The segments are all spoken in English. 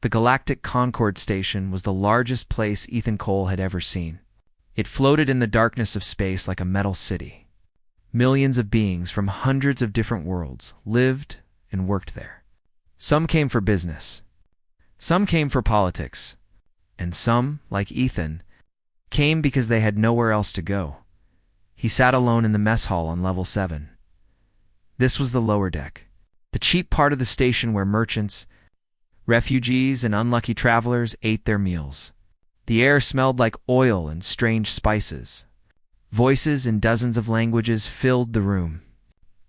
The Galactic Concord Station was the largest place Ethan Cole had ever seen. It floated in the darkness of space like a metal city. Millions of beings from hundreds of different worlds lived and worked there. Some came for business. Some came for politics. And some, like Ethan, came because they had nowhere else to go. He sat alone in the mess hall on level 7. This was the lower deck, the cheap part of the station where merchants, refugees, and unlucky travelers ate their meals. The air smelled like oil and strange spices. Voices in dozens of languages filled the room.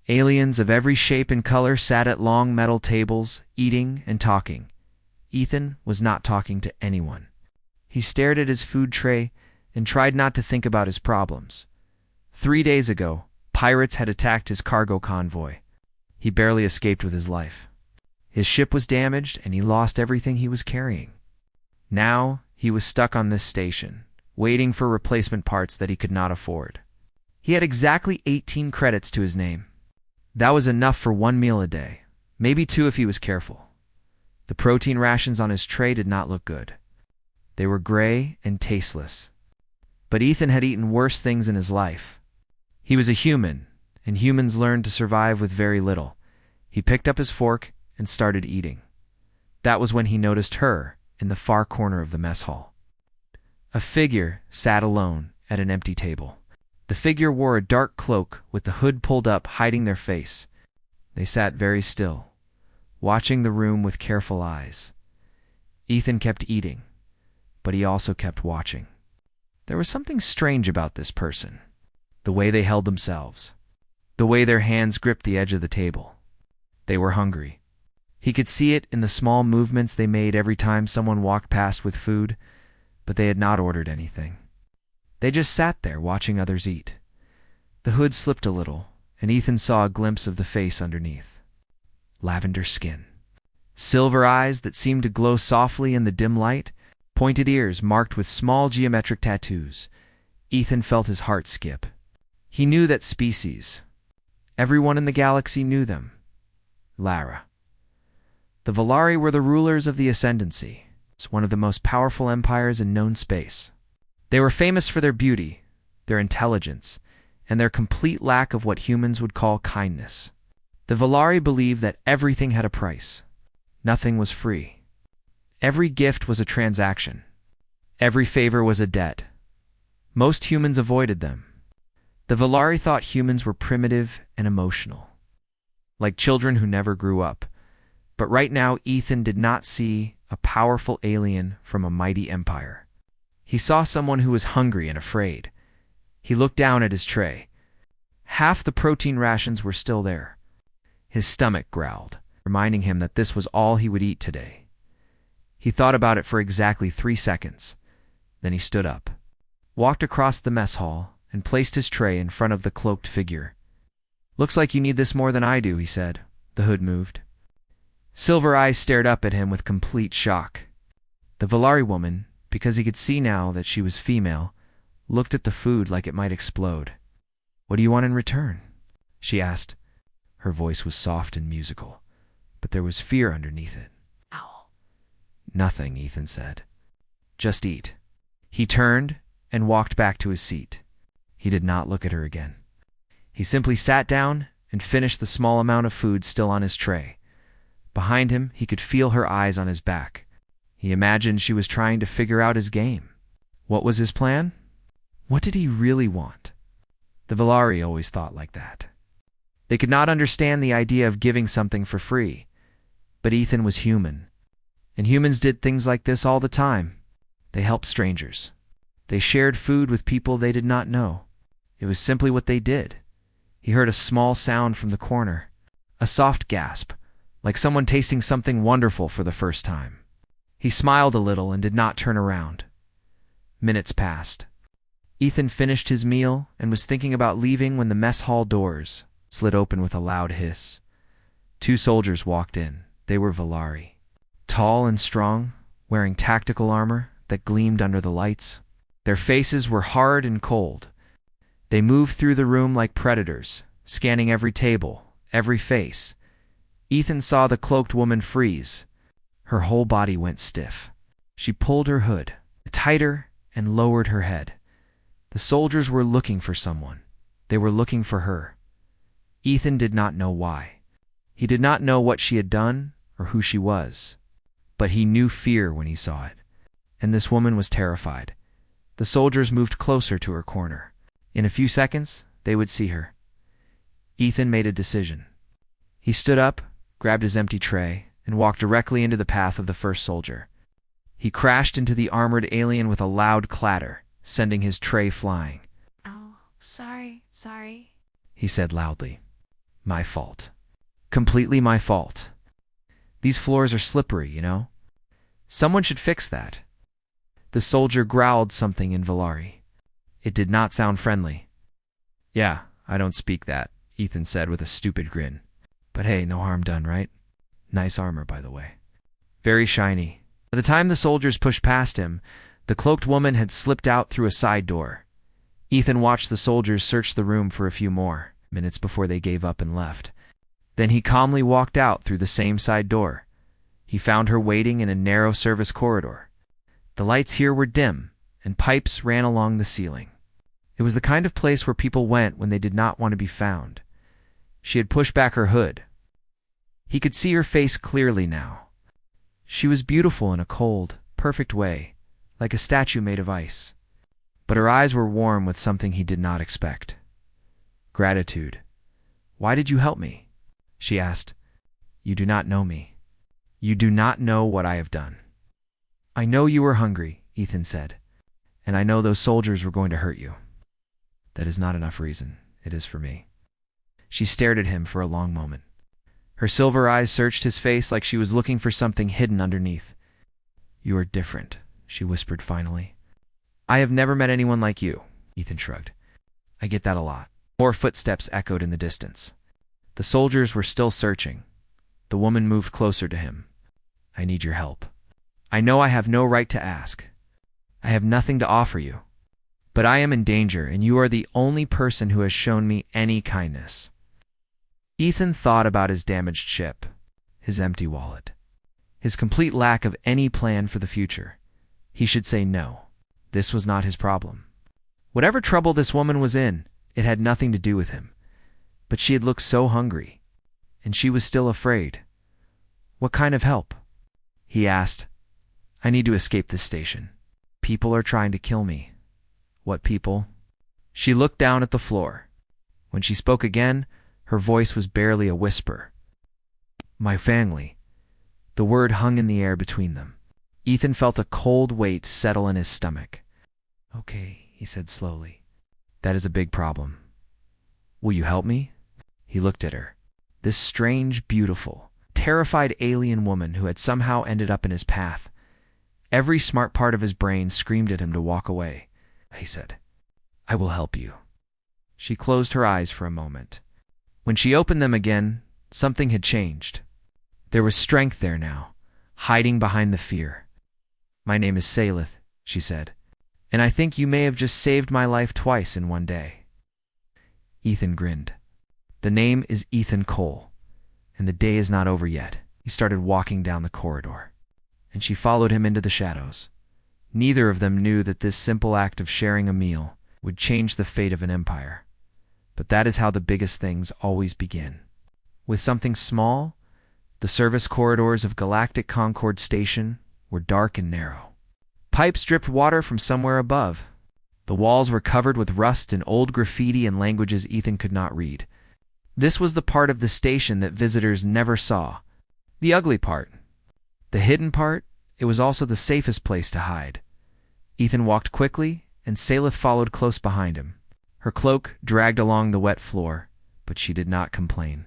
Aliens of every shape and color sat at long metal tables, eating and talking. Ethan was not talking to anyone. He stared at his food tray and tried not to think about his problems. 3 days ago, pirates had attacked his cargo convoy. He barely escaped with his life. His ship was damaged and he lost everything he was carrying. Now, he was stuck on this station, waiting for replacement parts that he could not afford. He had exactly 18 credits to his name. That was enough for 1 meal a day, maybe 2 if he was careful. The protein rations on his tray did not look good. They were gray and tasteless. But Ethan had eaten worse things in his life. He was a human, and humans learned to survive with very little. He picked up his fork and started eating. That was when he noticed her in the far corner of the mess hall. A figure sat alone at an empty table. The figure wore a dark cloak with the hood pulled up, hiding their face. They sat very still, watching the room with careful eyes. Ethan kept eating, but he also kept watching. There was something strange about this person. The way they held themselves. The way their hands gripped the edge of the table. They were hungry. He could see it in the small movements they made every time someone walked past with food, but they had not ordered anything. They just sat there watching others eat. The hood slipped a little, and Ethan saw a glimpse of the face underneath. Lavender skin. Silver eyes that seemed to glow softly in the dim light. Pointed ears marked with small geometric tattoos. Ethan felt his heart skip. He knew that species. Everyone in the galaxy knew them. Lara. The Volari were the rulers of the Ascendancy. It's one of the most powerful empires in known space. They were famous for their beauty, their intelligence, and their complete lack of what humans would call kindness. The Volari believed that everything had a price. Nothing was free. Every gift was a transaction. Every favor was a debt. Most humans avoided them. The Volari thought humans were primitive and emotional, like children who never grew up. But right now, Ethan did not see a powerful alien from a mighty empire. He saw someone who was hungry and afraid. He looked down at his tray. Half the protein rations were still there. His stomach growled, reminding him that this was all he would eat today. He thought about it for exactly 3 seconds. Then he stood up, walked across the mess hall, and placed his tray in front of the cloaked figure. "Looks like you need this more than I do," he said. The hood moved. Silver eyes stared up at him with complete shock. The Volari woman, because he could see now that she was female, looked at the food like it might explode. "What do you want in return?" she asked. Her voice was soft and musical, but there was fear underneath it. "Ow." "Nothing," Ethan said. "Just eat." He turned and walked back to his seat. He did not look at her again. He simply sat down and finished the small amount of food still on his tray. Behind him, he could feel her eyes on his back. He imagined she was trying to figure out his game. What was his plan? What did he really want? The Volari always thought like that. They could not understand the idea of giving something for free. But Ethan was human. And humans did things like this all the time. They helped strangers. They shared food with people they did not know. It was simply what they did. He heard a small sound from the corner. A soft gasp, like someone tasting something wonderful for the first time. He smiled a little and did not turn around. Minutes passed. Ethan finished his meal and was thinking about leaving when the mess hall doors slid open with a loud hiss. 2 soldiers walked in. They were Volari. Tall and strong, wearing tactical armor that gleamed under the lights. Their faces were hard and cold. They moved through the room like predators, scanning every table, every face. Ethan saw the cloaked woman freeze. Her whole body went stiff. She pulled her hood tighter and lowered her head. The soldiers were looking for someone. They were looking for her. Ethan did not know why. He did not know what she had done or who she was. But he knew fear when he saw it. And this woman was terrified. The soldiers moved closer to her corner. In a few seconds, they would see her. Ethan made a decision. He stood up, grabbed his empty tray, and walked directly into the path of the first soldier. He crashed into the armored alien with a loud clatter, sending his tray flying. "Oh, sorry," he said loudly. "My fault. Completely my fault. These floors are slippery, you know? Someone should fix that." The soldier growled something in Valari. It did not sound friendly. "Yeah, I don't speak that," Ethan said with a stupid grin. "But hey, no harm done, right? Nice armor, by the way. Very shiny." By the time the soldiers pushed past him, the cloaked woman had slipped out through a side door. Ethan watched the soldiers search the room for a few more minutes before they gave up and left. Then he calmly walked out through the same side door. He found her waiting in a narrow service corridor. The lights here were dim, and pipes ran along the ceiling. It was the kind of place where people went when they did not want to be found. She had pushed back her hood. He could see her face clearly now. She was beautiful in a cold, perfect way, like a statue made of ice. But her eyes were warm with something he did not expect. Gratitude. "Why did you help me?" she asked. "You do not know me. You do not know what I have done." "I know you were hungry," Ethan said, "and I know those soldiers were going to hurt you." "That is not enough reason. It is for me." She stared at him for a long moment. Her silver eyes searched his face like she was looking for something hidden underneath. "You are different," she whispered finally. "I have never met anyone like you," Ethan shrugged. "I get that a lot." More footsteps echoed in the distance. The soldiers were still searching. The woman moved closer to him. "I need your help. I know I have no right to ask. I have nothing to offer you. But I am in danger, and you are the only person who has shown me any kindness." Ethan thought about his damaged ship, his empty wallet, his complete lack of any plan for the future. He should say no. This was not his problem. Whatever trouble this woman was in, it had nothing to do with him. But she had looked so hungry, and she was still afraid. "What kind of help?" he asked. "I need to escape this station. People are trying to kill me." "What people?" She looked down at the floor. When she spoke again, her voice was barely a whisper. "My family." The word hung in the air between them. Ethan felt a cold weight settle in his stomach. "Okay," he said slowly. "That is a big problem. Will you help me?" He looked at her. This strange, beautiful, terrified alien woman who had somehow ended up in his path. Every smart part of his brain screamed at him to walk away. He said, "I will help you." She closed her eyes for a moment. When she opened them again, something had changed. There was strength there now, hiding behind the fear. "My name is Salith," she said, "and I think you may have just saved my life twice in one day." Ethan grinned. "The name is Ethan Cole, and the day is not over yet." He started walking down the corridor, and she followed him into the shadows. Neither of them knew that this simple act of sharing a meal would change the fate of an empire. But that is how the biggest things always begin. With something small, the service corridors of Galactic Concord Station were dark and narrow. Pipes dripped water from somewhere above. The walls were covered with rust and old graffiti in languages Ethan could not read. This was the part of the station that visitors never saw. The ugly part. The hidden part, it was also the safest place to hide. Ethan walked quickly, and Salith followed close behind him. Her cloak dragged along the wet floor, but she did not complain.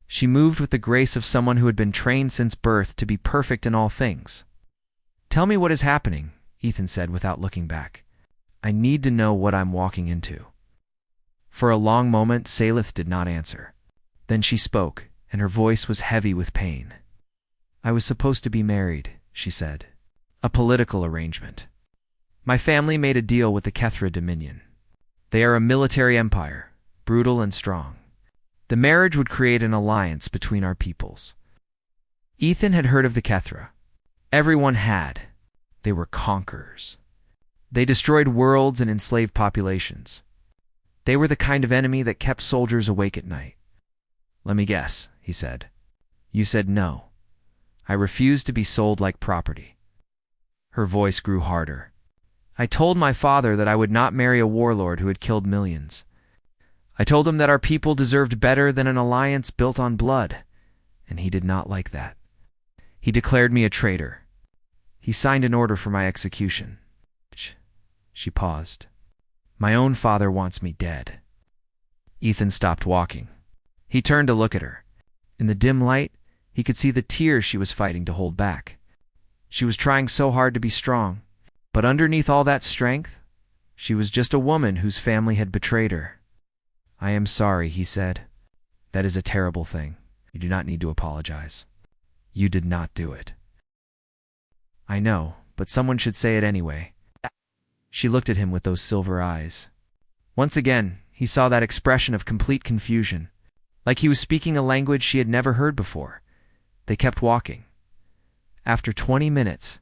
She moved with the grace of someone who had been trained since birth to be perfect in all things. "Tell me what is happening," Ethan said without looking back. "I need to know what I'm walking into." For a long moment, Salith did not answer. Then she spoke, and her voice was heavy with pain. "I was supposed to be married," she said. "A political arrangement. My family made a deal with the Kethra Dominion. They are a military empire, brutal and strong. The marriage would create an alliance between our peoples." Ethan had heard of the Kethra. Everyone had. They were conquerors. They destroyed worlds and enslaved populations. They were the kind of enemy that kept soldiers awake at night. "Let me guess," he said. "You said no. I refuse to be sold like property." Her voice grew harder. "I told my father that I would not marry a warlord who had killed millions. I told him that our people deserved better than an alliance built on blood, and he did not like that. He declared me a traitor. He signed an order for my execution." She paused. "My own father wants me dead." Ethan stopped walking. He turned to look at her. In the dim light, he could see the tears she was fighting to hold back. She was trying so hard to be strong, but underneath all that strength, she was just a woman whose family had betrayed her. "I am sorry," he said. "That is a terrible thing. You do not need to apologize. You did not do it." "I know, but someone should say it anyway." She looked at him with those silver eyes. Once again, he saw that expression of complete confusion, like he was speaking a language she had never heard before. They kept walking. After 20 minutes,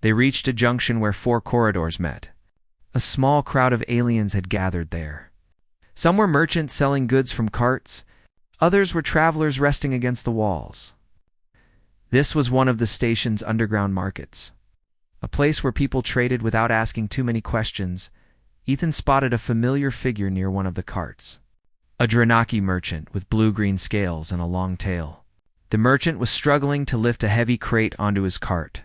they reached a junction where 4 corridors met. A small crowd of aliens had gathered there. Some were merchants selling goods from carts. Others were travelers resting against the walls. This was one of the station's underground markets, a place where people traded without asking too many questions. Ethan spotted a familiar figure near one of the carts. A Dranaki merchant with blue-green scales and a long tail. The merchant was struggling to lift a heavy crate onto his cart.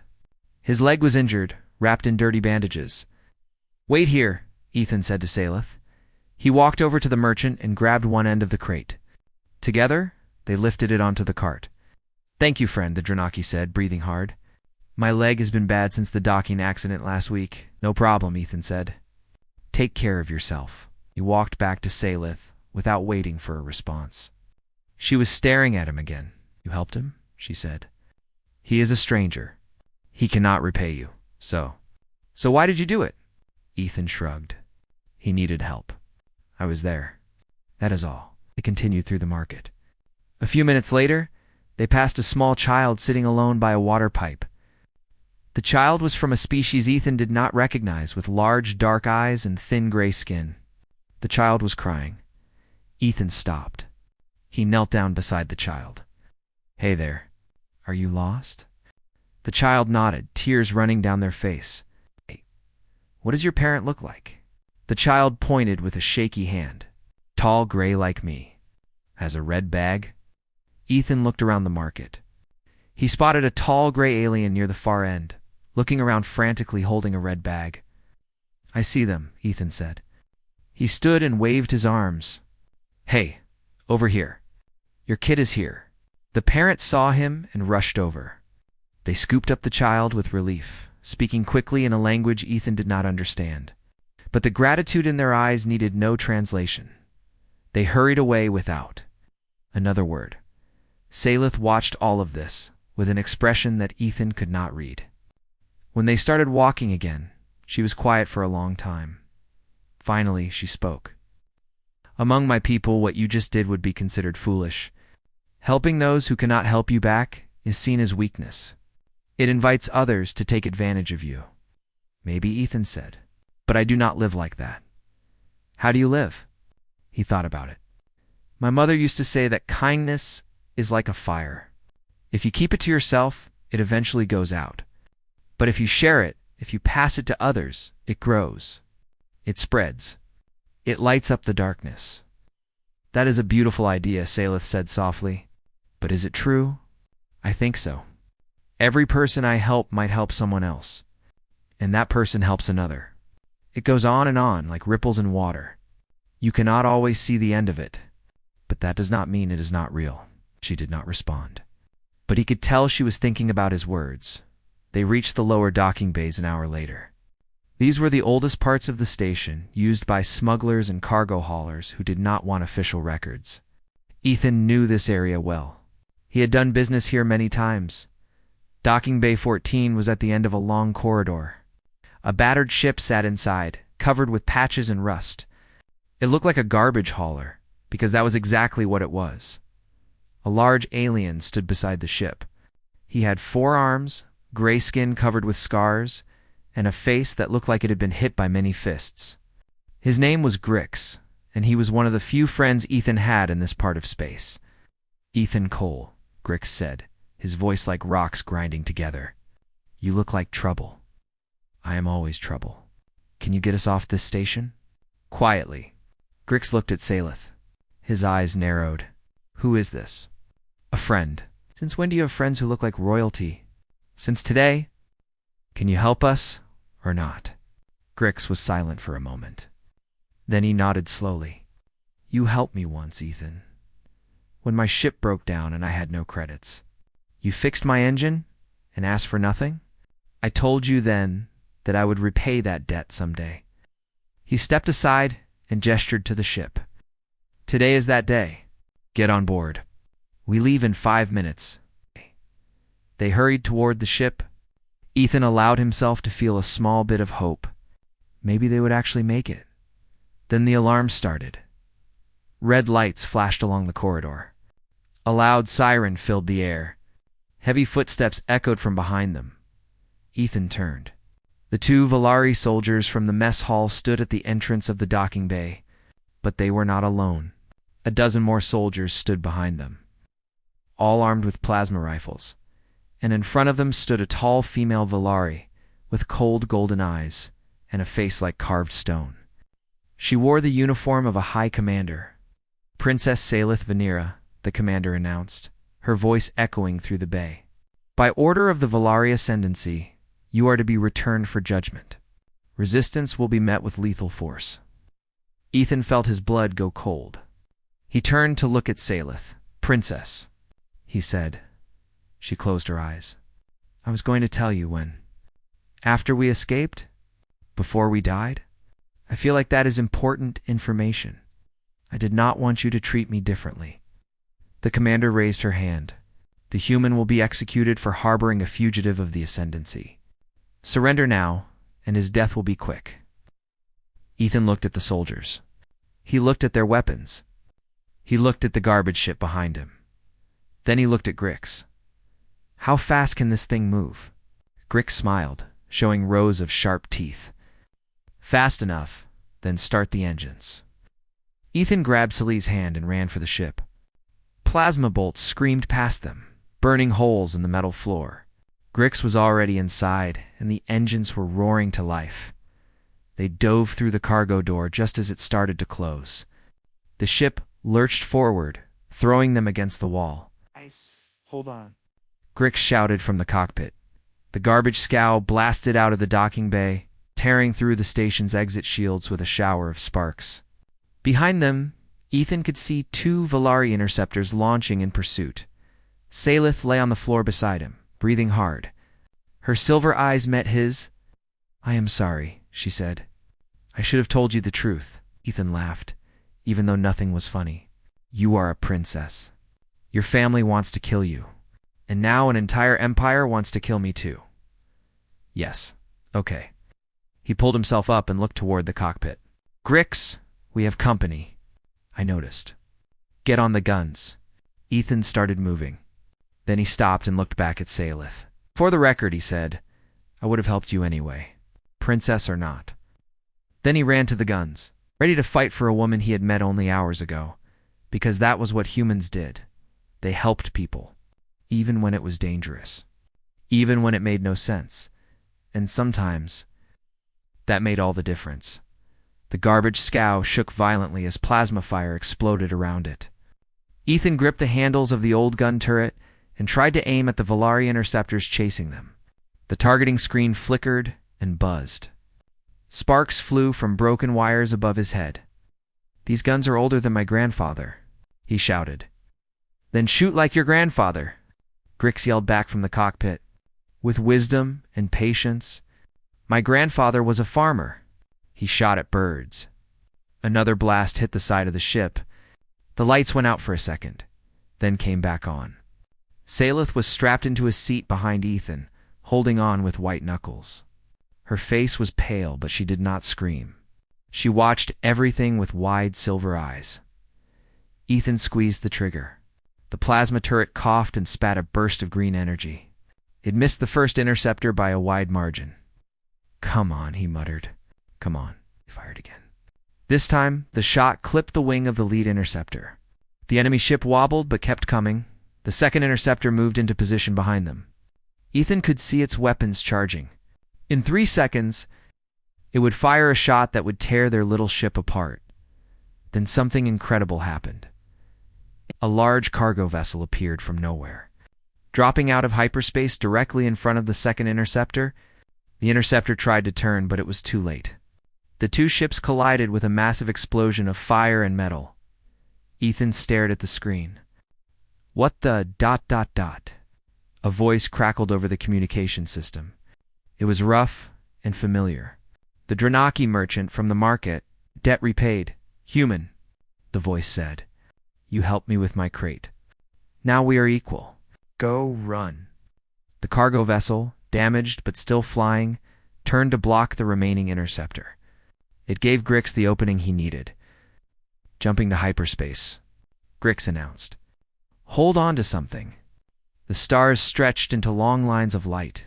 His leg was injured, wrapped in dirty bandages. "Wait here," Ethan said to Salith. He walked over to the merchant and grabbed one end of the crate. Together, they lifted it onto the cart. "Thank you, friend," the Dranaki said, breathing hard. "My leg has been bad since the docking accident last week." "No problem," Ethan said. "Take care of yourself." He walked back to Salith without waiting for a response. She was staring at him again. "You helped him?" she said. "He is a stranger. He cannot repay you. So why did you do it?" Ethan shrugged. "He needed help. I was there. That is all." They continued through the market. A few minutes later, they passed a small child sitting alone by a water pipe. The child was from a species Ethan did not recognize, with large, dark eyes and thin gray skin. The child was crying. Ethan stopped. He knelt down beside the child. "Hey there. Are you lost?" The child nodded, tears running down their face. "Hey, what does your parent look like?" The child pointed with a shaky hand. "Tall, gray like me. Has a red bag." Ethan looked around the market. He spotted a tall gray alien near the far end, looking around frantically holding a red bag. "I see them," Ethan said. He stood and waved his arms. "Hey, over here. Your kid is here." The parent saw him and rushed over. They scooped up the child with relief, speaking quickly in a language Ethan did not understand. But the gratitude in their eyes needed no translation. They hurried away without another word. Salith watched all of this with an expression that Ethan could not read. When they started walking again, she was quiet for a long time. Finally, she spoke. "Among my people, what you just did would be considered foolish. Helping those who cannot help you back is seen as weakness. It invites others to take advantage of you." "Maybe," Ethan said, "but I do not live like that." "How do you live?" He thought about it. "My mother used to say that kindness is like a fire. If you keep it to yourself, it eventually goes out. But if you share it, if you pass it to others, it grows. It spreads. It lights up the darkness." "That is a beautiful idea," Salith said softly. "But is it true?" "I think so. Every person I help might help someone else, and that person helps another. It goes on and on like ripples in water. You cannot always see the end of it, but that does not mean it is not real." She did not respond. But he could tell she was thinking about his words. They reached the lower docking bays an hour later. These were the oldest parts of the station, used by smugglers and cargo haulers who did not want official records. Ethan knew this area well. He had done business here many times. Docking Bay 14 was at the end of a long corridor. A battered ship sat inside, covered with patches and rust. It looked like a garbage hauler, because that was exactly what it was. A large alien stood beside the ship. He had 4 arms, gray skin covered with scars, and a face that looked like it had been hit by many fists. His name was Grix, and he was one of the few friends Ethan had in this part of space. "Ethan Cole," Grix said, his voice like rocks grinding together. "You look like trouble." "I am always trouble. Can you get us off this station?" Quietly, Grix looked at Salith. His eyes narrowed. "Who is this?" "A friend." "Since when do you have friends who look like royalty?" "Since today." "Can you help us, or not?" Grix was silent for a moment. Then he nodded slowly. "You helped me once, Ethan. When my ship broke down and I had no credits. You fixed my engine and asked for nothing? I told you then that I would repay that debt someday." He stepped aside and gestured to the ship. "Today is that day. Get on board. We leave in 5 minutes." They hurried toward the ship. Ethan allowed himself to feel a small bit of hope. Maybe they would actually make it. Then the alarm started. Red lights flashed along the corridor. A loud siren filled the air. Heavy footsteps echoed from behind them. Ethan turned. The 2 Valari soldiers from the mess hall stood at the entrance of the docking bay, but they were not alone. A dozen more soldiers stood behind them, all armed with plasma rifles, and in front of them stood a tall female Valari with cold golden eyes and a face like carved stone. She wore the uniform of a high commander. "Princess Salith Vanera," the commander announced, her voice echoing through the bay. "By order of the Valari Ascendancy, you are to be returned for judgment. Resistance will be met with lethal force." Ethan felt his blood go cold. He turned to look at Salith. "Princess," he said. She closed her eyes. "I was going to tell you when. After we escaped? Before we died? I feel like that is important information. I did not want you to treat me differently." The commander raised her hand. "The human will be executed for harboring a fugitive of the Ascendancy. Surrender now, and his death will be quick." Ethan looked at the soldiers. He looked at their weapons. He looked at the garbage ship behind him. Then he looked at Grix. "How fast can this thing move?" Grix smiled, showing rows of sharp teeth. "Fast enough, then start the engines." Ethan grabbed Salih's hand and ran for the ship. Plasma bolts screamed past them, burning holes in the metal floor. Grix was already inside, and the engines were roaring to life. They dove through the cargo door just as it started to close. The ship lurched forward, throwing them against the wall. "Ice, hold on." Grix shouted from the cockpit. The garbage scow blasted out of the docking bay, tearing through the station's exit shields with a shower of sparks. Behind them, Ethan could see 2 Valari interceptors launching in pursuit. Salith lay on the floor beside him, breathing hard. Her silver eyes met his. "I am sorry," she said. "I should have told you the truth." Ethan laughed, even though nothing was funny. "You are a princess. Your family wants to kill you. And now an entire empire wants to kill me too." "Yes, okay." He pulled himself up and looked toward the cockpit. "Grix, we have company." "I noticed." "Get on the guns." Ethan started moving. Then he stopped and looked back at Salith. "For the record," he said, "I would have helped you anyway, princess or not." Then he ran to the guns, ready to fight for a woman he had met only hours ago, because that was what humans did. They helped people, even when it was dangerous, even when it made no sense, and sometimes that made all the difference. The garbage scow shook violently as plasma fire exploded around it. Ethan gripped the handles of the old gun turret and tried to aim at the Valari interceptors chasing them. The targeting screen flickered and buzzed. Sparks flew from broken wires above his head. "These guns are older than my grandfather," he shouted. "Then shoot like your grandfather," Grix yelled back from the cockpit. "With wisdom and patience. My grandfather was a farmer. He shot at birds." Another blast hit the side of the ship. The lights went out for a second, then came back on. Salith was strapped into a seat behind Ethan, holding on with white knuckles. Her face was pale, but she did not scream. She watched everything with wide silver eyes. Ethan squeezed the trigger. The plasma turret coughed and spat a burst of green energy. It missed the first interceptor by a wide margin. "Come on," he muttered. "Come on." He fired again. This time, the shot clipped the wing of the lead interceptor. The enemy ship wobbled but kept coming. The second interceptor moved into position behind them. Ethan could see its weapons charging. In 3 seconds, it would fire a shot that would tear their little ship apart. Then something incredible happened. A large cargo vessel appeared from nowhere. Dropping out of hyperspace directly in front of the second interceptor, the interceptor tried to turn, but it was too late. The two ships collided with a massive explosion of fire and metal. Ethan stared at the screen. "What the ... A voice crackled over the communication system. It was rough and familiar. "The Dranaki merchant from the market, debt repaid, human," the voice said. "You helped me with my crate. Now we are equal. Go run." The cargo vessel, damaged but still flying, turned to block the remaining interceptor. It gave Grix the opening he needed. "Jumping to hyperspace," Grix announced. "Hold on to something." The stars stretched into long lines of light.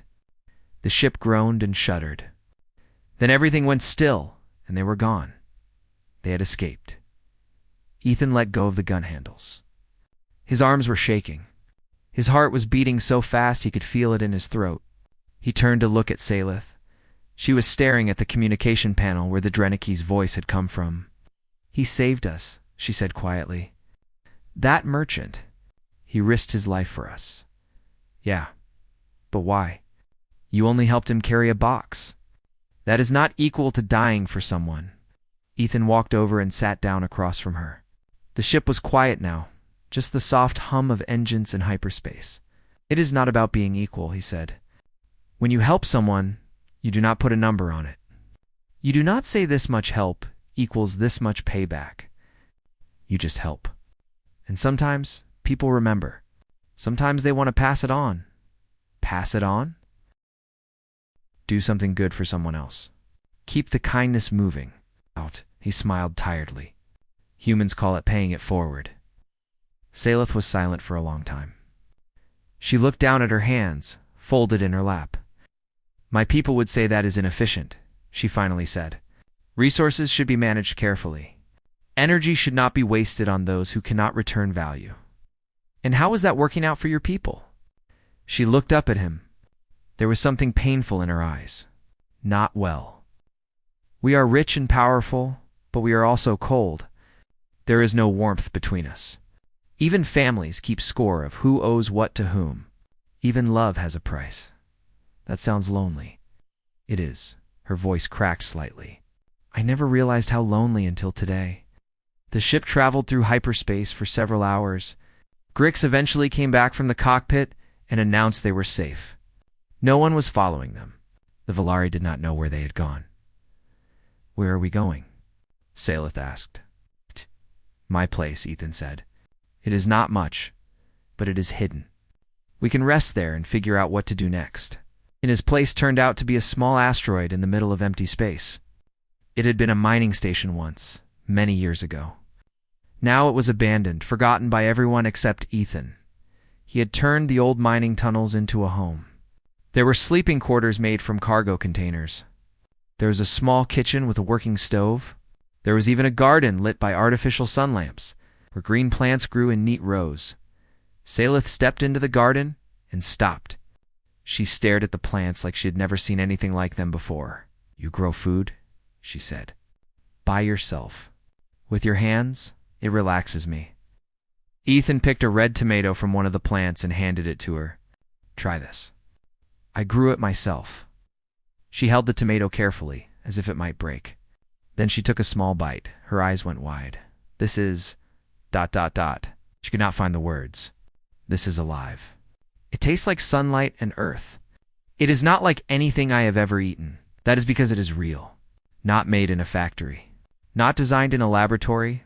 The ship groaned and shuddered. Then everything went still, and they were gone. They had escaped. Ethan let go of the gun handles. His arms were shaking. His heart was beating so fast he could feel it in his throat. He turned to look at Salith. She was staring at the communication panel where the Drenaki's voice had come from. "He saved us," she said quietly. "That merchant. He risked his life for us." "Yeah, but why? You only helped him carry a box. That is not equal to dying for someone." Ethan walked over and sat down across from her. The ship was quiet now, just the soft hum of engines in hyperspace. "It is not about being equal," he said. "When you help someone, you do not put a number on it. You do not say this much help equals this much payback. You just help. And sometimes people remember. Sometimes they want to pass it on." "Pass it on?" "Do something good for someone else. Keep the kindness moving." Out. He smiled tiredly. "Humans call it paying it forward." Salith was silent for a long time. She looked down at her hands, folded in her lap. "My people would say that is inefficient," she finally said. "Resources should be managed carefully. Energy should not be wasted on those who cannot return value." "And how is that working out for your people?" She looked up at him. There was something painful in her eyes. "Not well. We are rich and powerful, but we are also cold. There is no warmth between us. Even families keep score of who owes what to whom. Even love has a price. That sounds lonely." "It is." Her voice cracked slightly. "I never realized how lonely until today." The ship traveled through hyperspace for several hours. Grix eventually came back from the cockpit and announced they were safe. No one was following them. The Volari did not know where they had gone. "Where are we going?" Salith asked. "My place," Ethan said. "It is not much, but it is hidden. We can rest there and figure out what to do next." And his place turned out to be a small asteroid in the middle of empty space. It had been a mining station once, many years ago. Now it was abandoned, forgotten by everyone except Ethan. He had turned the old mining tunnels into a home. There were sleeping quarters made from cargo containers. There was a small kitchen with a working stove. There was even a garden lit by artificial sun lamps, where green plants grew in neat rows. Salith stepped into the garden and stopped. She stared at the plants like she had never seen anything like them before. "You grow food?" she said. "By yourself. With your hands, it relaxes me." Ethan picked a red tomato from one of the plants and handed it to her. "Try this." "I grew it myself." She held the tomato carefully, as if it might break. Then she took a small bite. Her eyes went wide. "This is... She could not find the words. "This is alive. It tastes like sunlight and earth. It is not like anything I have ever eaten. That is because it is real. Not made in a factory. Not designed in a laboratory.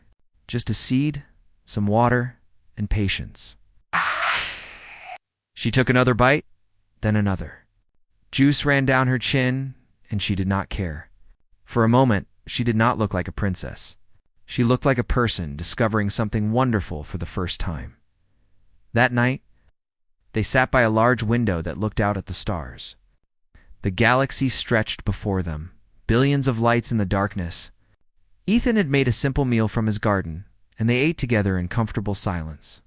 Just a seed, some water, and patience." She took another bite, then another. Juice ran down her chin, and she did not care. For a moment, she did not look like a princess. She looked like a person discovering something wonderful for the first time. That night, They sat by a large window that looked out at the stars. The galaxy stretched before them, billions of lights in the darkness. Ethan had made a simple meal from his garden, and they ate together in comfortable silence.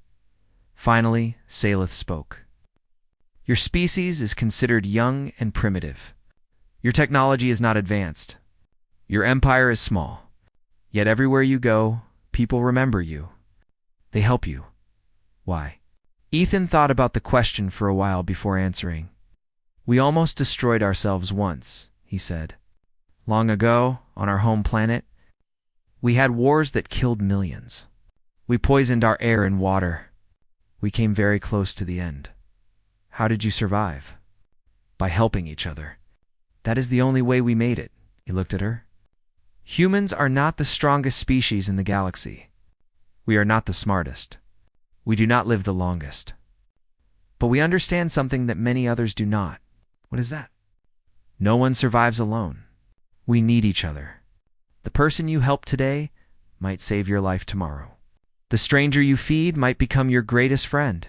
Finally, Salith spoke. Your species is considered young and primitive. Your technology is not advanced. Your empire is small. Yet everywhere you go, people remember you. They help you. Why? Ethan thought about the question for a while before answering. We almost destroyed ourselves once, he said. Long ago, on our home planet, we had wars that killed millions. We poisoned our air and water. We came very close to the end. How did you survive? By helping each other. That is the only way we made it. He looked at her. Humans are not the strongest species in the galaxy. We are not the smartest. We do not live the longest. But we understand something that many others do not. What is that? No one survives alone. We need each other. The person you help today might save your life tomorrow. The stranger you feed might become your greatest friend.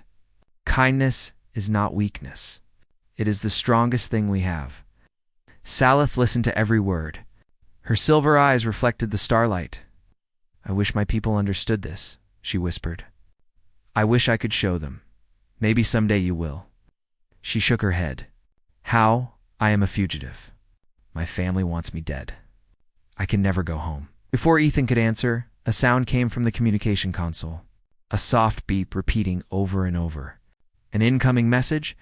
Kindness is not weakness. It is the strongest thing we have. Salith listened to every word. Her silver eyes reflected the starlight. I wish my people understood this, she whispered. I wish I could show them. Maybe someday you will. She shook her head. How? I am a fugitive. My family wants me dead. I can never go home. Before Ethan could answer, a sound came from the communication console. A soft beep repeating over and over. An incoming message?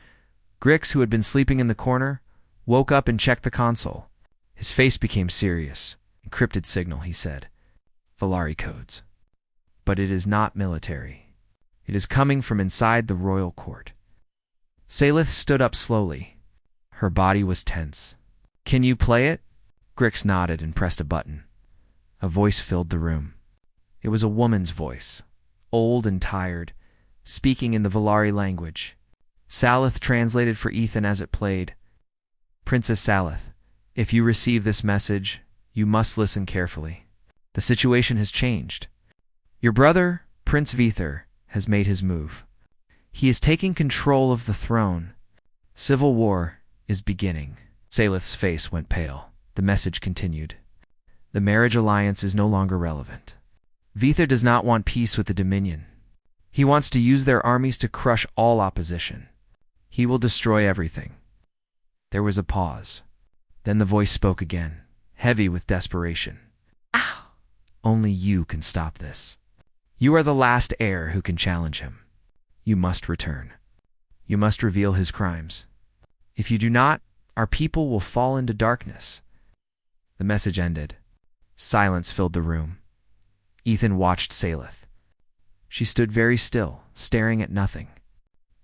Grix, who had been sleeping in the corner, woke up and checked the console. His face became serious. Encrypted signal, he said. Valari codes. But it is not military. It is coming from inside the royal court. Salith stood up slowly. Her body was tense. Can you play it? Grix nodded and pressed a button. A voice filled the room. It was a woman's voice, old and tired, speaking in the Valari language. Salith translated for Ethan as it played. Princess Salith, if you receive this message, you must listen carefully. The situation has changed. Your brother, Prince Vither, has made his move. He is taking control of the throne. Civil war is beginning. Salith's face went pale. The message continued. The marriage alliance is no longer relevant. Vither does not want peace with the Dominion. He wants to use their armies to crush all opposition. He will destroy everything. There was a pause. Then the voice spoke again, heavy with desperation. Ow! Only you can stop this. You are the last heir who can challenge him. You must return. You must reveal his crimes. If you do not, our people will fall into darkness. The message ended. Silence filled the room. Ethan watched Salith. She stood very still, staring at nothing.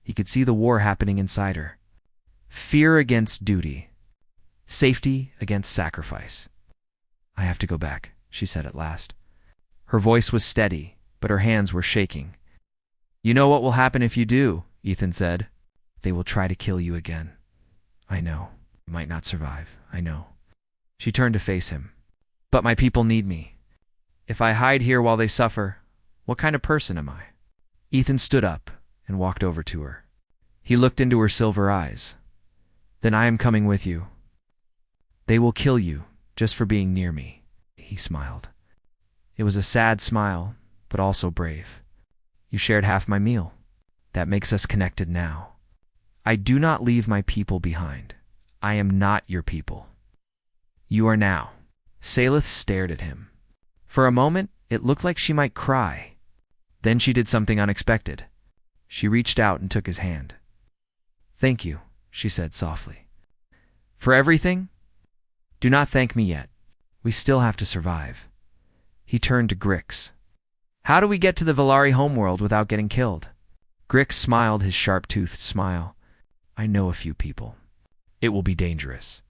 He could see the war happening inside her. Fear against duty. Safety against sacrifice. I have to go back, she said at last. Her voice was steady, but her hands were shaking. You know what will happen if you do, Ethan said. They will try to kill you again. I know. You might not survive. I know. She turned to face him. But my people need me. If I hide here while they suffer, what kind of person am I? Ethan stood up and walked over to her. He looked into her silver eyes. Then I am coming with you. They will kill you just for being near me. He smiled. It was a sad smile, but also brave. You shared half my meal. That makes us connected now. I do not leave my people behind. I am not your people. You are now. Salith stared at him. For a moment, it looked like she might cry. Then she did something unexpected. She reached out and took his hand. Thank you, she said softly. For everything? Do not thank me yet. We still have to survive. He turned to Grix. How do we get to the Valari homeworld without getting killed? Grix smiled his sharp-toothed smile. I know a few people. It will be dangerous.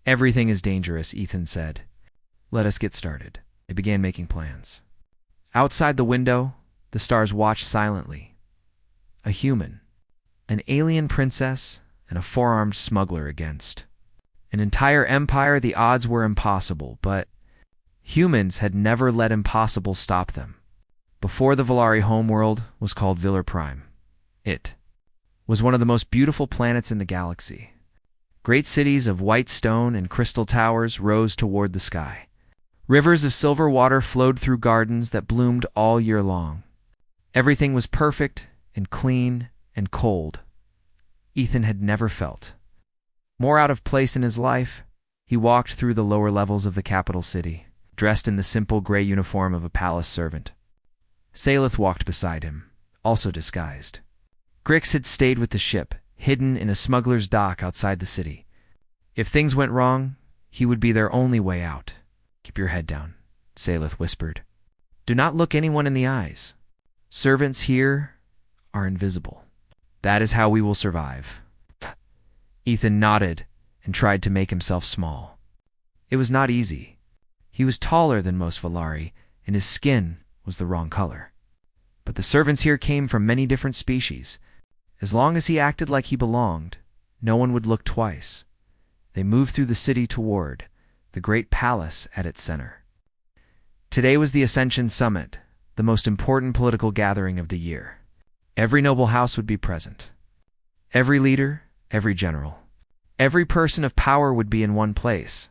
Everything is dangerous, Ethan said. Let us get started. They began making plans. Outside the window, the stars watched silently. A human, an alien princess, and a four-armed smuggler against. An entire empire, the odds were impossible, but humans had never let impossible stop them. Before the Valari homeworld was called Villar Prime. It was one of the most beautiful planets in the galaxy. Great cities of white stone and crystal towers rose toward the sky. Rivers of silver water flowed through gardens that bloomed all year long. Everything was perfect and clean and cold. Ethan had never felt more out of place in his life. He walked through the lower levels of the capital city, dressed in the simple gray uniform of a palace servant. Salith walked beside him, also disguised. Grix had stayed with the ship, hidden in a smuggler's dock outside the city. If things went wrong, he would be their only way out. "Keep your head down," Salith whispered. "Do not look anyone in the eyes. Servants here are invisible. That is how we will survive." Ethan nodded and tried to make himself small. It was not easy. He was taller than most Valari, and his skin was the wrong color. But the servants here came from many different species. As long as he acted like he belonged, no one would look twice. They moved through the city toward the great palace at its center. Today was the Ascension Summit, the most important political gathering of the year. Every noble house would be present. Every leader, every general, every person of power would be in one place.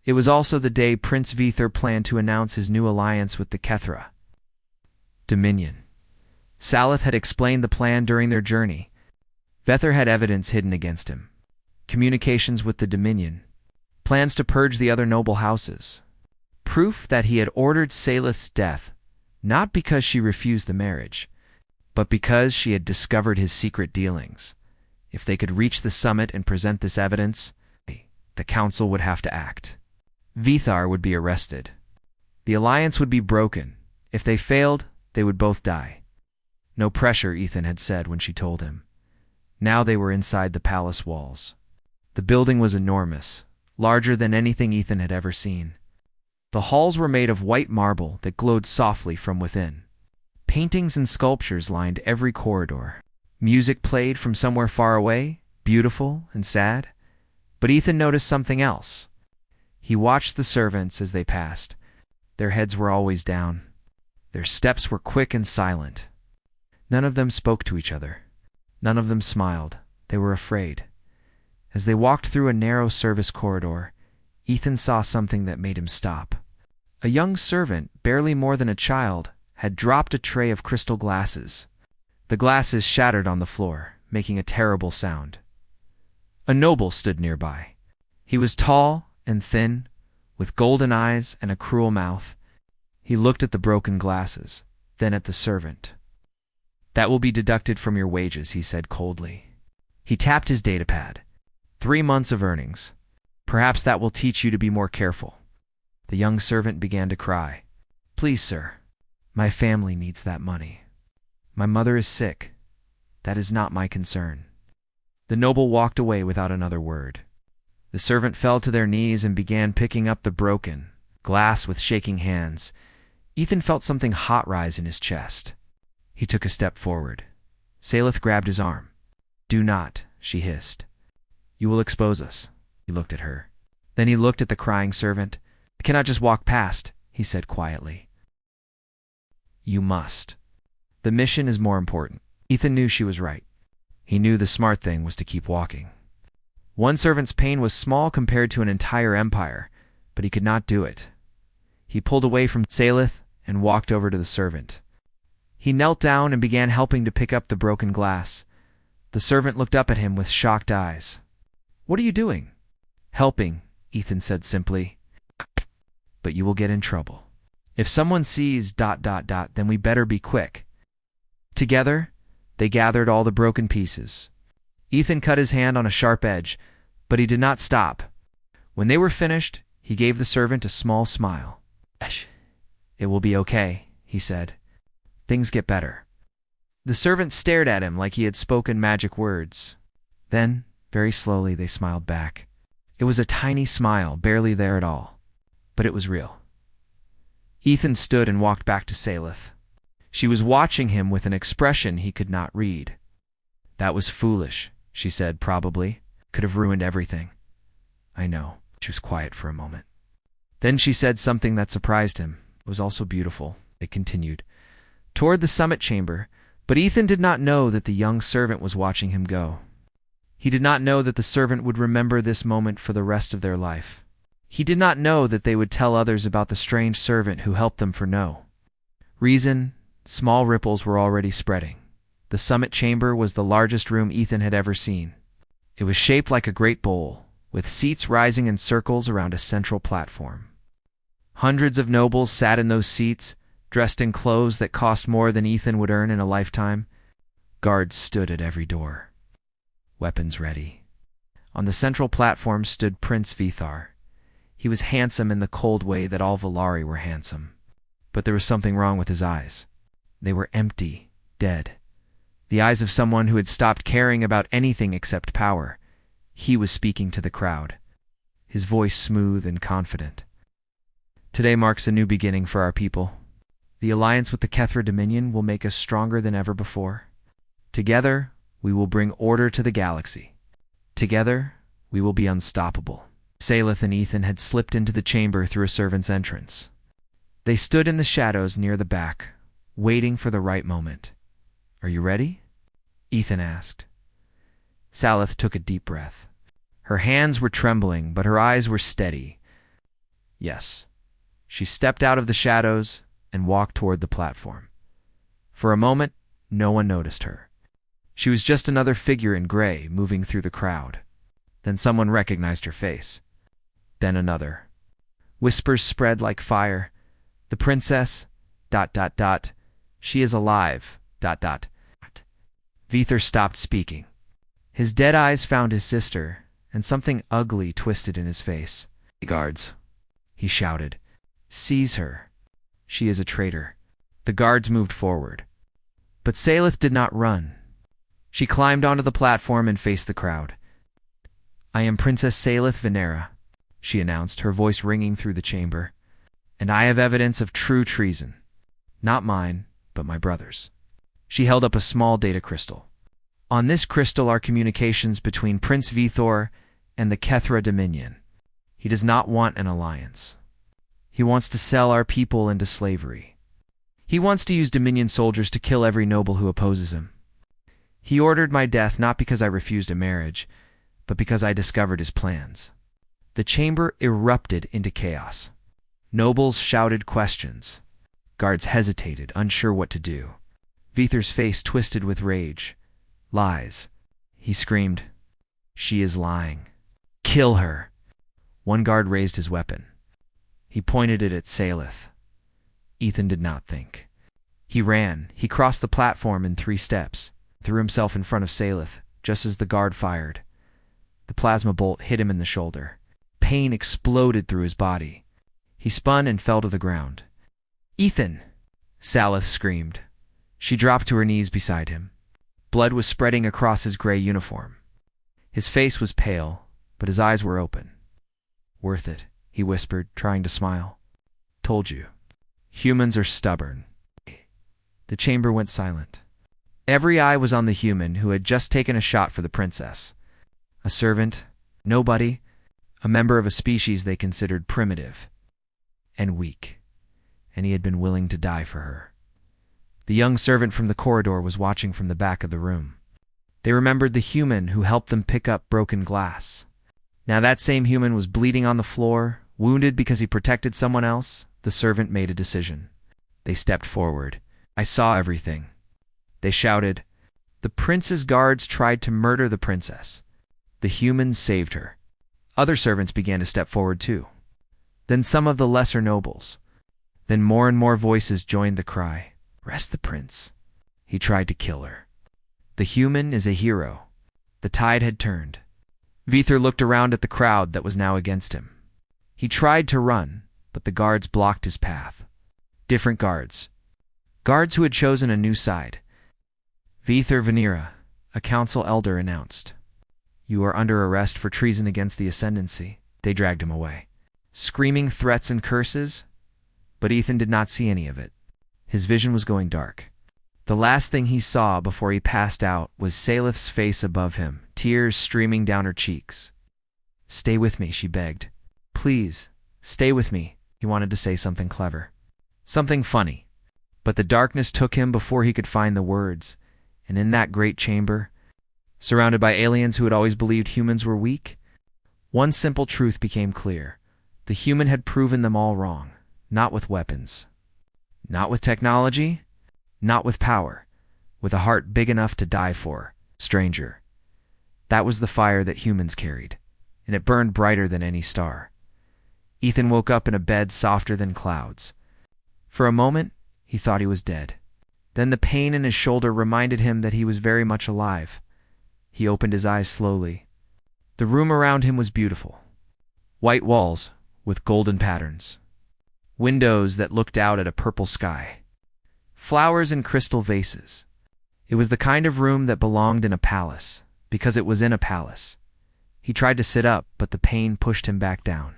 It was also the day Prince Vither planned to announce his new alliance with the Kethra Dominion. Salith had explained the plan during their journey. Vether had evidence hidden against him. Communications with the Dominion. Plans to purge the other noble houses. Proof that he had ordered Salith's death, not because she refused the marriage, but because she had discovered his secret dealings. If they could reach the summit and present this evidence, the council would have to act. Vithar would be arrested. The alliance would be broken. If they failed, they would both die. No pressure, Ethan had said when she told him. Now they were inside the palace walls. The building was enormous, larger than anything Ethan had ever seen. The halls were made of white marble that glowed softly from within. Paintings and sculptures lined every corridor. Music played from somewhere far away, beautiful and sad. But Ethan noticed something else. He watched the servants as they passed. Their heads were always down. Their steps were quick and silent. None of them spoke to each other. None of them smiled. They were afraid. As they walked through a narrow service corridor, Ethan saw something that made him stop. A young servant, barely more than a child, had dropped a tray of crystal glasses. The glasses shattered on the floor, making a terrible sound. A noble stood nearby. He was tall and thin, with golden eyes and a cruel mouth. He looked at the broken glasses, then at the servant. "That will be deducted from your wages," he said coldly. He tapped his datapad. 3 months of earnings. "Perhaps that will teach you to be more careful." The young servant began to cry. "Please, sir, my family needs that money. My mother is sick. That is not my concern." The noble walked away without another word. The servant fell to their knees and began picking up the broken glass with shaking hands. Ethan felt something hot rise in his chest. He took a step forward. Salith grabbed his arm. "Do not," she hissed. "You will expose us." He looked at her. Then he looked at the crying servant. "I cannot just walk past," he said quietly. "You must. The mission is more important." Ethan knew she was right. He knew the smart thing was to keep walking. One servant's pain was small compared to an entire empire, but he could not do it. He pulled away from Salith and walked over to the servant. He knelt down and began helping to pick up the broken glass. The servant looked up at him with shocked eyes. "What are you doing?" "Helping," Ethan said simply. "But you will get in trouble. If someone sees ... then we better be quick." Together, they gathered all the broken pieces. Ethan cut his hand on a sharp edge, but he did not stop. When they were finished, he gave the servant a small smile. "It will be okay," he said. "Things get better." The servant stared at him like he had spoken magic words. Then, very slowly, they smiled back. It was a tiny smile, barely there at all, but it was real. Ethan stood and walked back to Salith. She was watching him with an expression he could not read. "That was foolish," she said, probably. "Could have ruined everything." "I know." She was quiet for a moment. Then she said something that surprised him. It was also beautiful. They continued. Toward the summit chamber, But Ethan did not know that the young servant was watching him go. He did not know that the servant would remember this moment for the rest of their life. He did not know that they would tell others about the strange servant who helped them for no reason. Small ripples were already spreading. The summit chamber was the largest room Ethan had ever seen. It was shaped like a great bowl, with seats rising in circles around a central platform. Hundreds of nobles sat in those seats, dressed in clothes that cost more than Ethan would earn in a lifetime. Guards stood at every door, weapons ready. On the central platform stood Prince Vithar. He was handsome in the cold way that all Valari were handsome. But there was something wrong with his eyes. They were empty, dead. The eyes of someone who had stopped caring about anything except power. He was speaking to the crowd, his voice smooth and confident. Today marks a new beginning for our people. The alliance with the Kethra Dominion will make us stronger than ever before. Together, we will bring order to the galaxy. Together, we will be unstoppable. Salith and Ethan had slipped into the chamber through a servant's entrance. They stood in the shadows near the back, waiting for the right moment. "Are you ready?" Ethan asked. Salith took a deep breath. Her hands were trembling, but her eyes were steady. Yes. She stepped out of the shadows and walked toward the platform. For a moment, no one noticed her. She was just another figure in gray moving through the crowd. Then someone recognized her face. Then another. Whispers spread like fire. "The princess, ... She is alive, ... Vithar stopped speaking. His dead eyes found his sister, and something ugly twisted in his face. "Guards," he shouted. "Seize her. She is a traitor." The guards moved forward. But Salith did not run. She climbed onto the platform and faced the crowd. "I am Princess Salith Venera," she announced, her voice ringing through the chamber. "And I have evidence of true treason. Not mine, but my brother's." She held up a small data crystal. "On this crystal are communications between Prince Vithor and the Kethra Dominion. He does not want an alliance. He wants to sell our people into slavery. He wants to use Dominion soldiers to kill every noble who opposes him. He ordered my death not because I refused a marriage, but because I discovered his plans." The chamber erupted into chaos. Nobles shouted questions. Guards hesitated, unsure what to do. Vithar's face twisted with rage. "Lies," he screamed. "She is lying. Kill her." One guard raised his weapon. He pointed it at Salith. Ethan did not think. He ran. He crossed the platform in 3 steps, threw himself in front of Salith, just as the guard fired. The plasma bolt hit him in the shoulder. Pain exploded through his body. He spun and fell to the ground. "Ethan!" Salith screamed. She dropped to her knees beside him. Blood was spreading across his gray uniform. His face was pale, but his eyes were open. "Worth it," he whispered, trying to smile. "Told you. Humans are stubborn." The chamber went silent. Every eye was on the human who had just taken a shot for the princess. A servant, nobody, a member of a species they considered primitive and weak, and he had been willing to die for her. The young servant from the corridor was watching from the back of the room. They remembered the human who helped them pick up broken glass. Now that same human was bleeding on the floor, wounded because he protected someone else. The servant made a decision. They stepped forward. "I saw everything." They shouted. "The prince's guards tried to murder the princess. The humans saved her." Other servants began to step forward too. Then some of the lesser nobles. Then more and more voices joined the cry. "Rest the prince. He tried to kill her. The human is a hero." The tide had turned. Vithar looked around at the crowd that was now against him. He tried to run, but the guards blocked his path. Different guards. Guards who had chosen a new side. "Vithar Venera," a council elder announced. "You are under arrest for treason against the Ascendancy." They dragged him away, screaming threats and curses, but Ethan did not see any of it. His vision was going dark. The last thing he saw before he passed out was Salith's face above him, tears streaming down her cheeks. "Stay with me," she begged. "Please, stay with me." He wanted to say something clever. Something funny. But the darkness took him before he could find the words, and in that great chamber, surrounded by aliens who had always believed humans were weak, one simple truth became clear. The human had proven them all wrong, not with weapons, not with technology, not with power, with a heart big enough to die for. Stranger. That was the fire that humans carried, and it burned brighter than any star. Ethan woke up in a bed softer than clouds. For a moment, he thought he was dead. Then the pain in his shoulder reminded him that he was very much alive. He opened his eyes slowly. The room around him was beautiful. White walls with golden patterns. Windows that looked out at a purple sky. Flowers in crystal vases. It was the kind of room that belonged in a palace, because it was in a palace. He tried to sit up, but the pain pushed him back down.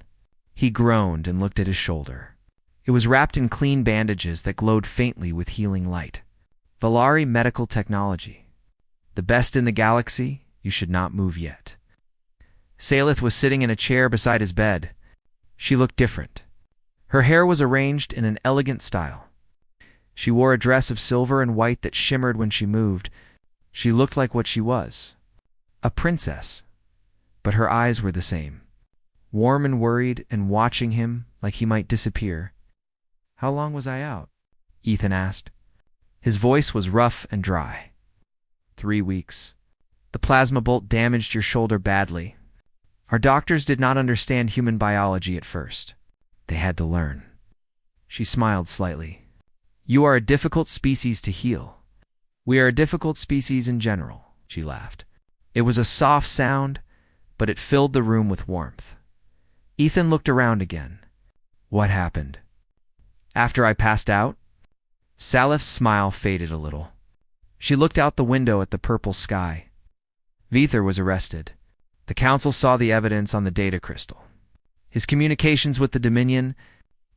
He groaned and looked at his shoulder. It was wrapped in clean bandages that glowed faintly with healing light. Valari medical technology. The best in the galaxy, you should not move yet. Salith was sitting in a chair beside his bed. She looked different. Her hair was arranged in an elegant style. She wore a dress of silver and white that shimmered when she moved. She looked like what she was, a princess. But her eyes were the same, warm and worried and watching him like he might disappear. "How long was I out?" Ethan asked. His voice was rough and dry. 3 weeks. The plasma bolt damaged your shoulder badly. Our doctors did not understand human biology at first. They had to learn. She smiled slightly. You are a difficult species to heal. We are a difficult species in general, she laughed. It was a soft sound, but it filled the room with warmth. Ethan looked around again. What happened? After I passed out? Salif's smile faded a little. She looked out the window at the purple sky. Vither was arrested. The council saw the evidence on the data crystal. His communications with the Dominion,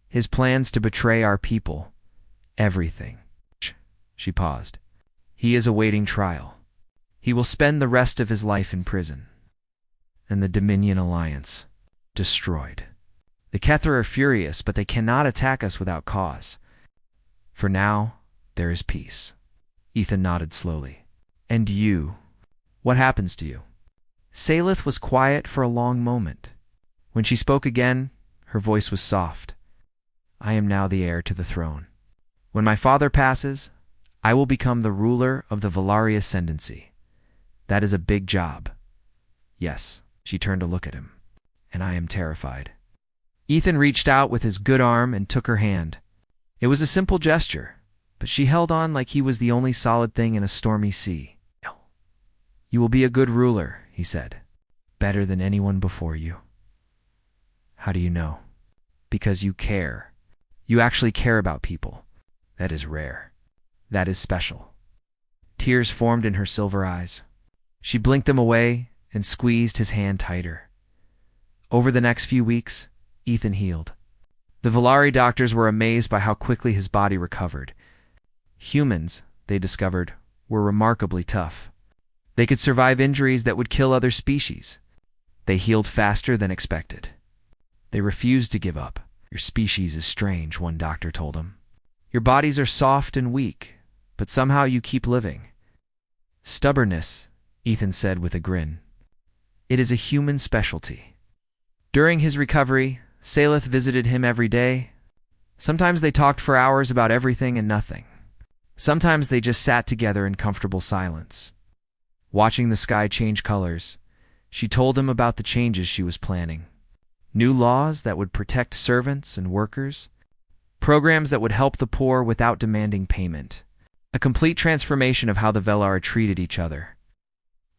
his plans to betray our people, everything. She paused. He is awaiting trial. He will spend the rest of his life in prison. And the Dominion Alliance, destroyed. The Kethra are furious, but they cannot attack us without cause. For now, there is peace. Ethan nodded slowly. And you? What happens to you? Salith was quiet for a long moment. When she spoke again, her voice was soft. I am now the heir to the throne. When my father passes, I will become the ruler of the Valari Ascendancy. That is a big job. Yes, she turned to look at him. And I am terrified. Ethan reached out with his good arm and took her hand. It was a simple gesture, but she held on like he was the only solid thing in a stormy sea. You will be a good ruler, he said. Better than anyone before you. How do you know? Because you care. You actually care about people. That is rare. That is special. Tears formed in her silver eyes. She blinked them away and squeezed his hand tighter. Over the next few weeks, Ethan healed. The Valari doctors were amazed by how quickly his body recovered. Humans, they discovered, were remarkably tough. They could survive injuries that would kill other species. They healed faster than expected. They refused to give up. Your species is strange, one doctor told him. Your bodies are soft and weak, but somehow you keep living. Stubbornness, Ethan said with a grin. It is a human specialty. During his recovery, Salith visited him every day. Sometimes they talked for hours about everything and nothing. Sometimes they just sat together in comfortable silence. Watching the sky change colors, she told him about the changes she was planning. New laws that would protect servants and workers. Programs that would help the poor without demanding payment. A complete transformation of how the Velar treated each other.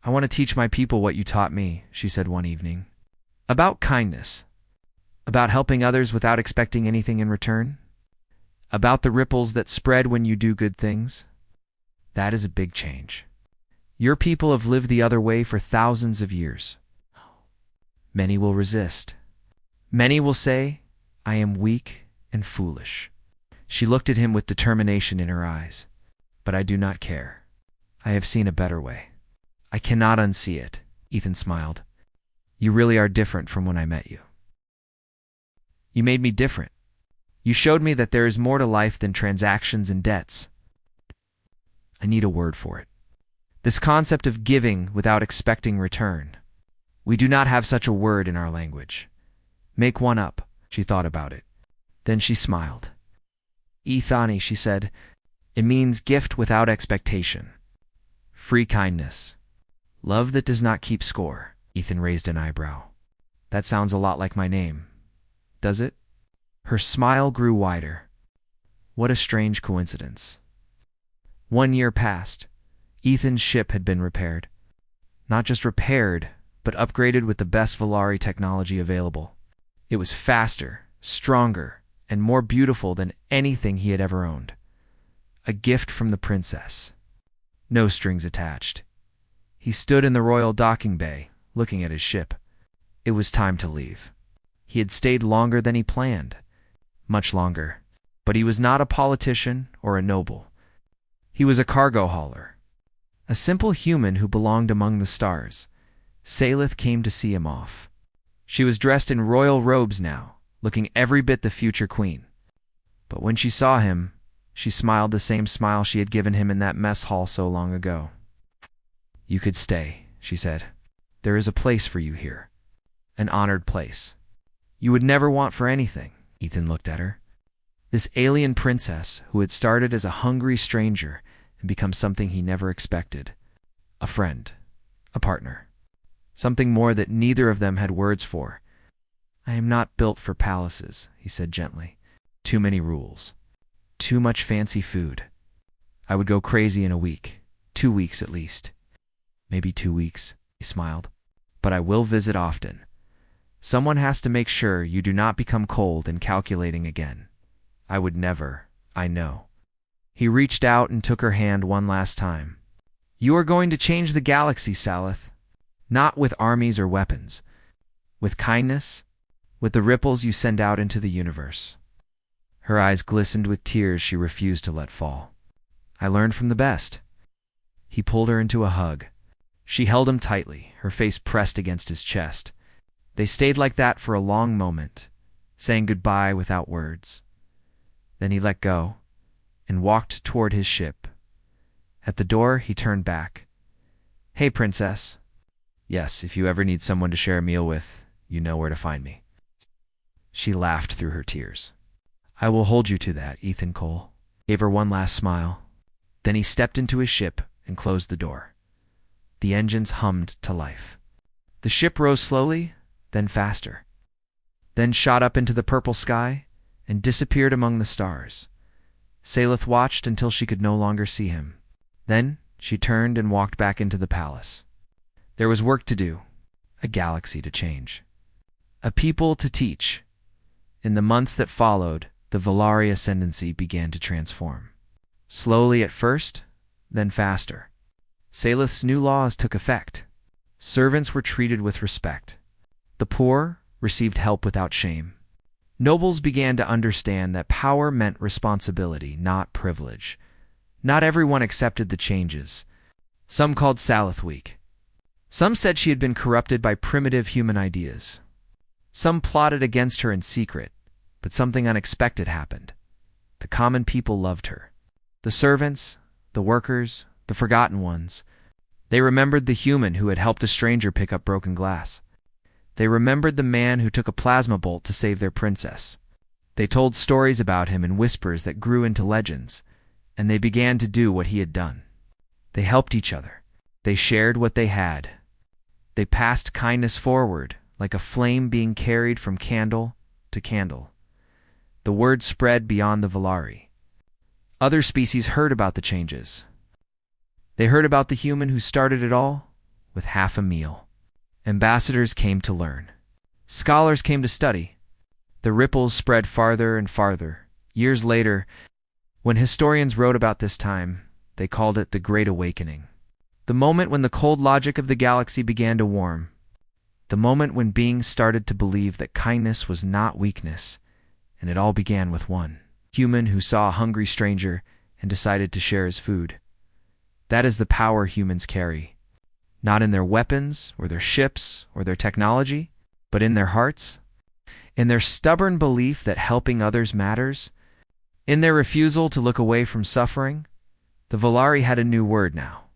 I want to teach my people what you taught me, she said one evening. About kindness. About helping others without expecting anything in return. About the ripples that spread when you do good things. That is a big change. Your people have lived the other way for thousands of years. Many will resist. Many will say, I am weak and foolish. She looked at him with determination in her eyes. But I do not care. I have seen a better way. I cannot unsee it, Ethan smiled. You really are different from when I met you. You made me different. You showed me that there is more to life than transactions and debts. I need a word for it. This concept of giving without expecting return. We do not have such a word in our language. Make one up. She thought about it. Then she smiled. Ethani, she said. It means gift without expectation. Free kindness. Love that does not keep score. Ethan raised an eyebrow. That sounds a lot like my name. Does it? Her smile grew wider. What a strange coincidence. 1 year passed. Ethan's ship had been repaired. Not just repaired, but upgraded with the best Volari technology available. It was faster, stronger, and more beautiful than anything he had ever owned. A gift from the princess. No strings attached. He stood in the royal docking bay, looking at his ship. It was time to leave. He had stayed longer than he planned. Much longer. But he was not a politician or a noble. He was a cargo hauler. A simple human who belonged among the stars. Salith came to see him off. She was dressed in royal robes now, looking every bit the future queen. But when she saw him, she smiled the same smile she had given him in that mess hall so long ago. You could stay, she said. There is a place for you here. An honored place. You would never want for anything. Ethan looked at her. This alien princess who had started as a hungry stranger and become something he never expected. A friend. A partner. Something more that neither of them had words for. I am not built for palaces, he said gently. Too many rules. Too much fancy food. I would go crazy in a week. 2 weeks at least. Maybe 2 weeks, he smiled. But I will visit often. Someone has to make sure you do not become cold and calculating again. I would never, I know. He reached out and took her hand one last time. You are going to change the galaxy, Salith. Not with armies or weapons. With kindness. With the ripples you send out into the universe. Her eyes glistened with tears she refused to let fall. I learned from the best. He pulled her into a hug. She held him tightly, her face pressed against his chest. They stayed like that for a long moment, saying goodbye without words. Then he let go and walked toward his ship. At the door, he turned back. Hey, princess. Yes, if you ever need someone to share a meal with, you know where to find me. She laughed through her tears. I will hold you to that, Ethan Cole. Gave her one last smile. Then he stepped into his ship and closed the door. The engines hummed to life. The ship rose slowly, then faster. Then shot up into the purple sky and disappeared among the stars. Salith watched until she could no longer see him. Then she turned and walked back into the palace. There was work to do, a galaxy to change, a people to teach. In the months that followed, the Volari ascendancy began to transform. Slowly at first, then faster. Salith's new laws took effect. Servants were treated with respect. The poor received help without shame. Nobles began to understand that power meant responsibility, not privilege. Not everyone accepted the changes. Some called Salith weak. Some said she had been corrupted by primitive human ideas. Some plotted against her in secret, but something unexpected happened. The common people loved her. The servants, the workers, the forgotten ones. They remembered the human who had helped a stranger pick up broken glass. They remembered the man who took a plasma bolt to save their princess. They told stories about him in whispers that grew into legends, and they began to do what he had done. They helped each other. They shared what they had. They passed kindness forward, like a flame being carried from candle to candle. The word spread beyond the Volari. Other species heard about the changes. They heard about the human who started it all with half a meal. Ambassadors came to learn. Scholars came to study. The ripples spread farther and farther. Years later, when historians wrote about this time, they called it the Great Awakening. The moment when the cold logic of the galaxy began to warm. The moment when beings started to believe that kindness was not weakness, and it all began with one human who saw a hungry stranger and decided to share his food. That is the power humans carry. Not in their weapons, or their ships, or their technology, but in their hearts. In their stubborn belief that helping others matters, in their refusal to look away from suffering, the Volari had a new word now.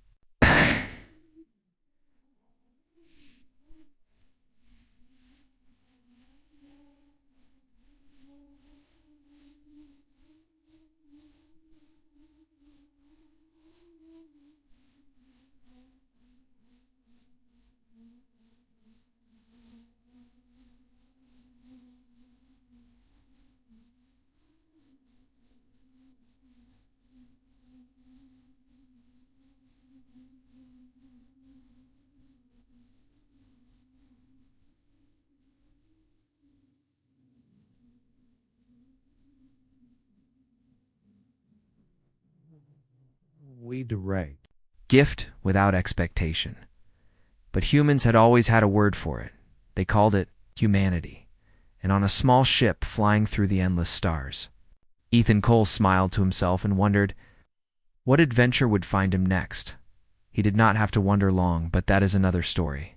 We direct. Gift without expectation. But humans had always had a word for it. They called it humanity. And on a small ship flying through the endless stars, Ethan Cole smiled to himself and wondered what adventure would find him next. He did not have to wonder long, but that is another story.